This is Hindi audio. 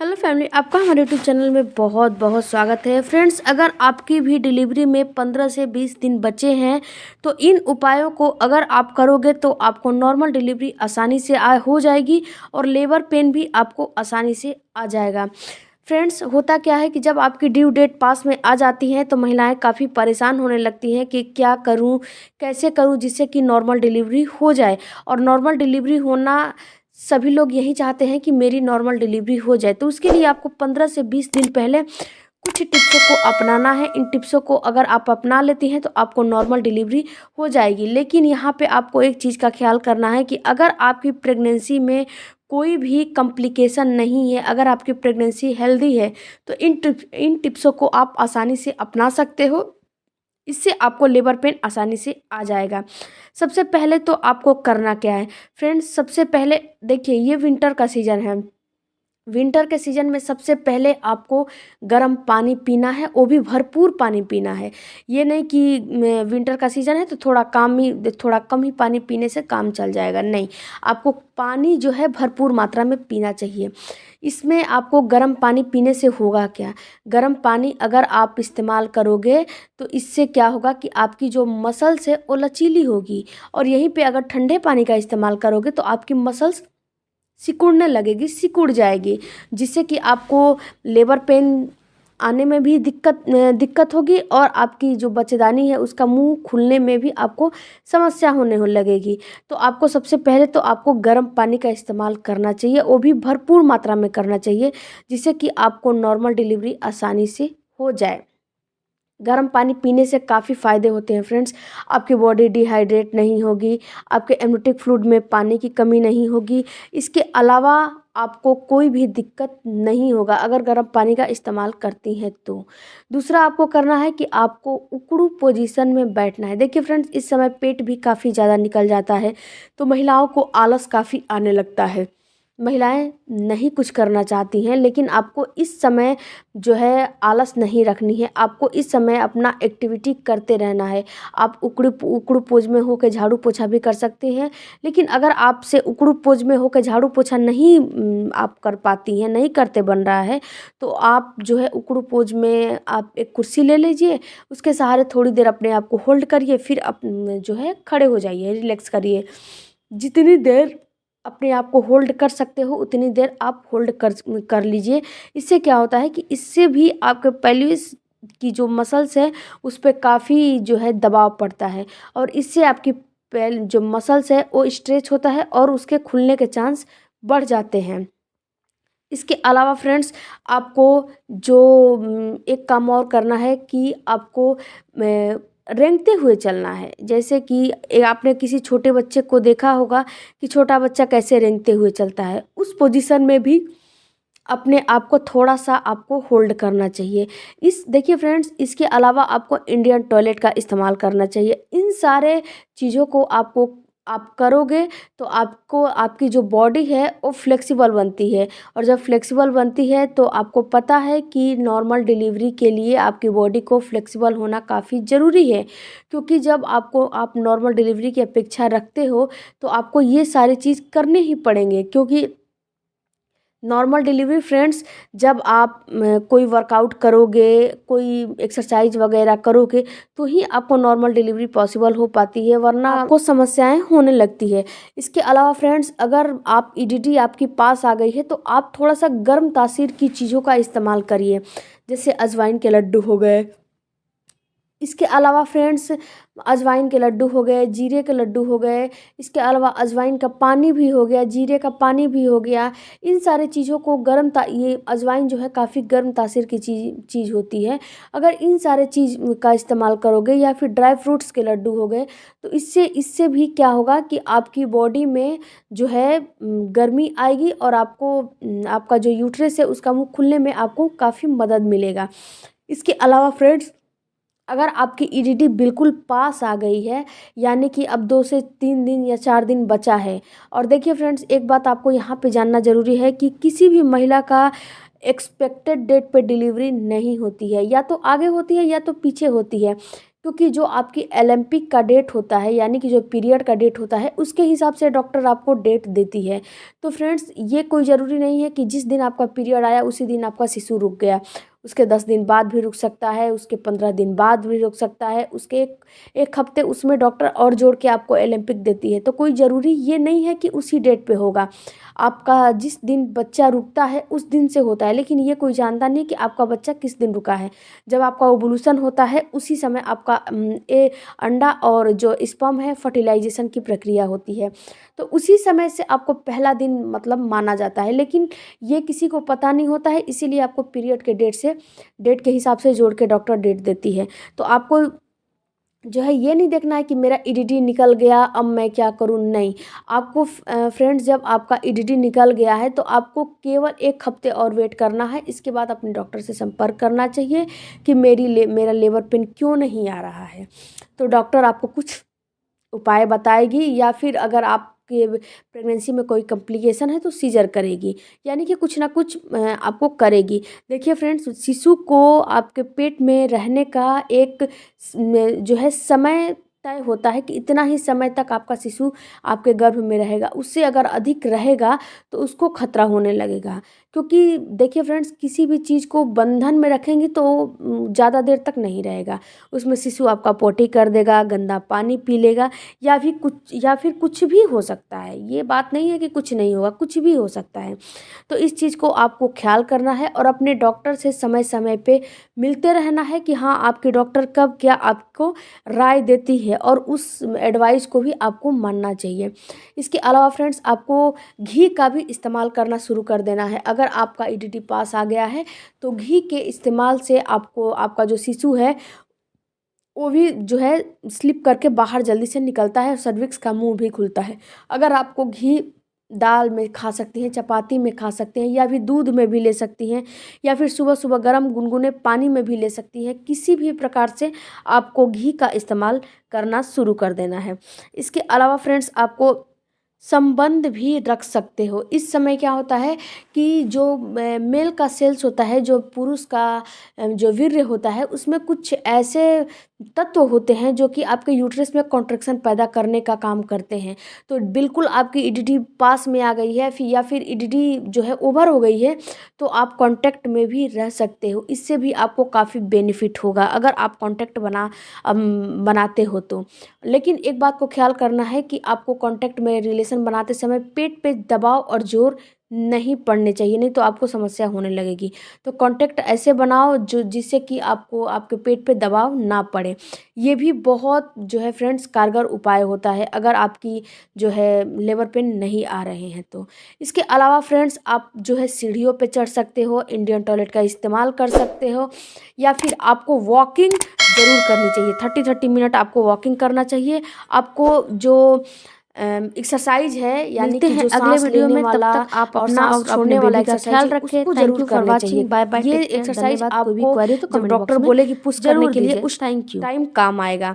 हेलो फैमिली, आपका हमारे यूट्यूब चैनल में बहुत बहुत स्वागत है। फ्रेंड्स, अगर आपकी भी डिलीवरी में 15 से 20 दिन बचे हैं तो इन उपायों को अगर आप करोगे तो आपको नॉर्मल डिलीवरी आसानी से हो जाएगी और लेबर पेन भी आपको आसानी से आ जाएगा। फ्रेंड्स, होता क्या है कि जब आपकी ड्यू डेट पास में आ जाती है तो महिलाएं काफ़ी परेशान होने लगती हैं कि क्या करूं, कैसे करूं जिससे कि नॉर्मल डिलीवरी हो जाए। और नॉर्मल डिलीवरी होना, सभी लोग यही चाहते हैं कि मेरी नॉर्मल डिलीवरी हो जाए। तो उसके लिए आपको 15 से 20 दिन पहले कुछ टिप्सों को अपनाना है। इन टिप्सों को अगर आप अपना लेती हैं तो आपको नॉर्मल डिलीवरी हो जाएगी। लेकिन यहाँ पे आपको एक चीज़ का ख्याल करना है कि अगर आपकी प्रेगनेंसी में कोई भी कॉम्प्लिकेशन नहीं है, अगर आपकी प्रेगनेंसी हेल्दी है, तो इन टिप्सों को आप आसानी से अपना सकते हो। इससे आपको लेबर पेन आसानी से आ जाएगा। सबसे पहले तो आपको करना क्या है फ्रेंड्स, सबसे पहले देखिए, ये विंटर का सीज़न है। विंटर के सीज़न में सबसे पहले आपको गर्म पानी पीना है, वो भी भरपूर पानी पीना है। ये नहीं कि विंटर का सीज़न है तो थोड़ा कम ही पानी पीने से काम चल जाएगा, नहीं। आपको पानी जो है भरपूर मात्रा में पीना चाहिए। इसमें आपको गर्म पानी पीने से होगा क्या, गर्म पानी अगर आप इस्तेमाल करोगे तो इससे क्या होगा कि आपकी जो मसल्स है वो लचीली होगी। और यहीं पे अगर ठंडे पानी का इस्तेमाल करोगे तो आपकी मसल्स सिकुड़ने लगेगी, सिकुड़ जाएगी, जिससे कि आपको लेबर पेन आने में भी दिक्कत होगी और आपकी जो बच्चेदानी है उसका मुंह खुलने में भी आपको समस्या होने हो लगेगी। तो आपको सबसे पहले तो आपको गर्म पानी का इस्तेमाल करना चाहिए, वो भी भरपूर मात्रा में करना चाहिए, जिससे कि आपको नॉर्मल डिलीवरी आसानी से हो जाए। गर्म पानी पीने से काफ़ी फ़ायदे होते हैं फ्रेंड्स। आपकी बॉडी डिहाइड्रेट नहीं होगी, आपके एमनियोटिक फ्लूइड में पानी की कमी नहीं होगी। इसके अलावा आपको कोई भी दिक्कत नहीं होगा अगर गर्म पानी का इस्तेमाल करती हैं तो। दूसरा आपको करना है कि आपको उकड़ू पोजीशन में बैठना है। देखिए फ्रेंड्स, इस समय पेट भी काफ़ी ज़्यादा निकल जाता है तो महिलाओं को आलस काफ़ी आने लगता है। महिलाएं नहीं कुछ करना चाहती हैं, लेकिन आपको इस समय जो है आलस नहीं रखनी है। आपको इस समय अपना एक्टिविटी करते रहना है। आप उकड़ू पोज में होकर झाड़ू पोछा भी कर सकते हैं। लेकिन अगर आपसे उकड़ू पोज में होकर झाड़ू पोछा नहीं आप कर पाती हैं, नहीं करते बन रहा है, तो आप जो है उकड़ू पोज में आप एक कुर्सी ले लीजिए, उसके सहारे थोड़ी देर अपने आप को होल्ड करिए, फिर जो है खड़े हो जाइए, रिलैक्स करिए। जितनी देर अपने आप को होल्ड कर सकते हो उतनी देर आप होल्ड कर लीजिए। इससे क्या होता है कि इससे भी आपके पेल्विस की जो मसल्स है उस पर काफ़ी जो है दबाव पड़ता है और इससे आपकी जो मसल्स है वो स्ट्रेच होता है और उसके खुलने के चांस बढ़ जाते हैं। इसके अलावा फ्रेंड्स, आपको जो एक काम और करना है कि आपको रेंगते हुए चलना है। जैसे कि आपने किसी छोटे बच्चे को देखा होगा कि छोटा बच्चा कैसे रेंगते हुए चलता है, उस पोजीशन में भी अपने आप को थोड़ा सा आपको होल्ड करना चाहिए। इस देखिए फ्रेंड्स, इसके अलावा आपको इंडियन टॉयलेट का इस्तेमाल करना चाहिए। इन सारे चीज़ों को आप करोगे तो आपको आपकी जो बॉडी है वो फ्लेक्सिबल बनती है और जब फ्लेक्सिबल बनती है तो आपको पता है कि नॉर्मल डिलीवरी के लिए आपकी बॉडी को फ्लेक्सिबल होना काफ़ी ज़रूरी है। क्योंकि जब आप नॉर्मल डिलीवरी की अपेक्षा रखते हो तो आपको ये सारी चीज़ करने ही पड़ेंगे। क्योंकि नॉर्मल डिलीवरी फ्रेंड्स, जब आप कोई वर्कआउट करोगे, कोई एक्सरसाइज वगैरह करोगे तो ही आपको नॉर्मल डिलीवरी पॉसिबल हो पाती है, वरना आपको समस्याएं होने लगती है। इसके अलावा फ्रेंड्स, अगर आप ईडीडी आपके पास आ गई है तो आप थोड़ा सा गर्म तासीर की चीज़ों का इस्तेमाल करिए, जैसे अजवाइन के लड्डू हो गए। इसके अलावा फ्रेंड्स, अजवाइन के लड्डू हो गए, जीरे के लड्डू हो गए, इसके अलावा अजवाइन का पानी भी हो गया, जीरे का पानी भी हो गया। इन सारे चीज़ों को ये अजवाइन जो है काफ़ी गर्म तासीर की चीज़ होती है। अगर इन सारे चीज़ का इस्तेमाल करोगे या फिर ड्राई फ्रूट्स के लड्डू हो गए तो इससे इससे भी क्या होगा कि आपकी बॉडी में जो है गर्मी आएगी और आपको आपका जो यूट्रस है उसका मुंह खुलने में आपको काफ़ी मदद मिलेगा। इसके अलावा फ्रेंड्स, अगर आपकी ईडीडी बिल्कुल पास आ गई है, यानी कि अब 2 से 3 दिन या 4 दिन बचा है। और देखिए फ्रेंड्स, एक बात आपको यहाँ पे जानना ज़रूरी है कि किसी भी महिला का एक्सपेक्टेड डेट पे डिलीवरी नहीं होती है, या तो आगे होती है या तो पीछे होती है। क्योंकि जो आपकी ओलंपिक का डेट होता है, यानी कि जो पीरियड का डेट होता है, उसके हिसाब से डॉक्टर आपको डेट देती है। तो फ्रेंड्स, ये कोई ज़रूरी नहीं है कि जिस दिन आपका पीरियड आया उसी दिन आपका शिशु रुक गया। उसके 10 दिन बाद भी रुक सकता है, उसके 15 दिन बाद भी रुक सकता है, उसके एक हफ्ते उसमें डॉक्टर और जोड़ के आपको ओलंपिक देती है। तो कोई ज़रूरी ये नहीं है कि उसी डेट पे होगा। आपका जिस दिन बच्चा रुकता है उस दिन से होता है, लेकिन ये कोई जानता नहीं कि आपका बच्चा किस दिन रुका है। जब आपका ओवुलेशन होता है उसी समय आपका अंडा और जो स्पर्म है फर्टिलाइजेशन की प्रक्रिया होती है। तो उसी समय से आपको पहला दिन मतलब माना जाता है, लेकिन ये किसी को पता नहीं होता है, इसीलिए आपको पीरियड के डेट के हिसाब से जोड़ के डॉक्टर डेट देती है। तो आपको जो है ये नहीं देखना है कि मेरा ईडीडी निकल गया, अब मैं क्या करूँ, नहीं। आपको फ्रेंड्स, जब आपका ईडीडी निकल गया है तो आपको केवल एक हफ्ते और वेट करना है। इसके बाद अपने डॉक्टर से संपर्क करना चाहिए कि मेरा लेबर पेन क्यों नहीं आ रहा है। तो डॉक्टर आपको कुछ उपाय बताएगी, या फिर अगर आपके प्रेगनेंसी में कोई कॉम्प्लिकेशन है तो सीजर करेगी, यानी कि कुछ ना कुछ आपको करेगी। देखिए फ्रेंड्स, शिशु को आपके पेट में रहने का एक जो है समय तय होता है कि इतना ही समय तक आपका शिशु आपके गर्भ में रहेगा। उससे अगर अधिक रहेगा तो उसको खतरा होने लगेगा। क्योंकि देखिए फ्रेंड्स, किसी भी चीज़ को बंधन में रखेंगी तो ज़्यादा देर तक नहीं रहेगा। उसमें शिशु आपका पोटी कर देगा, गंदा पानी पी लेगा, या फिर कुछ भी हो सकता है। ये बात नहीं है कि कुछ नहीं होगा, कुछ भी हो सकता है। तो इस चीज़ को आपको ख्याल करना है और अपने डॉक्टर से समय समय पे मिलते रहना है कि हाँ, आपके डॉक्टर कब क्या आपको राय देती है, और उस एडवाइस को भी आपको मानना चाहिए। इसके अलावा फ्रेंड्स, आपको घी का भी इस्तेमाल करना शुरू कर देना है। अगर आपका ईडीडी पास आ गया है तो घी के इस्तेमाल से आपको आपका जो शिशु है वो भी जो है स्लिप करके बाहर जल्दी से निकलता है और सर्विक्स का मुंह भी खुलता है। अगर आपको घी दाल में खा सकती हैं, चपाती में खा सकते हैं, या फिर दूध में भी ले सकती हैं, या फिर सुबह सुबह गर्म गुनगुने पानी में भी ले सकती हैं। किसी भी प्रकार से आपको घी का इस्तेमाल करना शुरू कर देना है। इसके अलावा फ्रेंड्स, आपको संबंध भी रख सकते हो। इस समय क्या होता है कि जो मेल का सेल्स होता है, जो पुरुष का जो वीर्य होता है, उसमें कुछ ऐसे तत्व होते हैं जो कि आपके यूट्रस में कॉन्ट्रैक्शन पैदा करने का काम करते हैं। तो बिल्कुल आपकी ईडीडी पास में आ गई है, या फिर ईडीडी जो है ओवर हो गई है, तो आप कांटेक्ट में भी रह सकते हो। इससे भी आपको काफ़ी बेनिफिट होगा अगर आप कांटेक्ट बनाते हो तो। लेकिन एक बात को ख्याल करना है कि आपको कांटेक्ट में रिलेशन बनाते समय पेट पे दबाव और जोर नहीं पड़ने चाहिए, नहीं तो आपको समस्या होने लगेगी। तो कांटेक्ट ऐसे बनाओ जिससे कि आपको आपके पेट पे दबाव ना पड़े। ये भी बहुत जो है फ्रेंड्स कारगर उपाय होता है अगर आपकी जो है लेबर पेन नहीं आ रहे हैं तो। इसके अलावा फ्रेंड्स, आप जो है सीढ़ियों पे चढ़ सकते हो, इंडियन टॉयलेट का इस्तेमाल कर सकते हो, या फिर आपको वॉकिंग ज़रूर करनी चाहिए। 30-30 मिनट आपको वॉकिंग करना चाहिए। आपको जो एक्सरसाइज है, यानी कि जो अगले सांस वीडियो लेने में, तब वाला तक आप और अपना सांस और छोड़ने अपने वाला बेबी का एक्सरसाइज ख्याल है, रखें। उसको थैंक जरूर यू फॉर करना चाहिए। वाचिंग। बाय बाय, ये टेक केयर, एक्सरसाइज धन्यवाद। कोई भी आपको क्वेरी तो जब कमेंट डॉक्टर बॉक्स में बोले कि पुश करने जरूर के लिए दीजिए। उस थैंक यू। टाइम काम आएगा।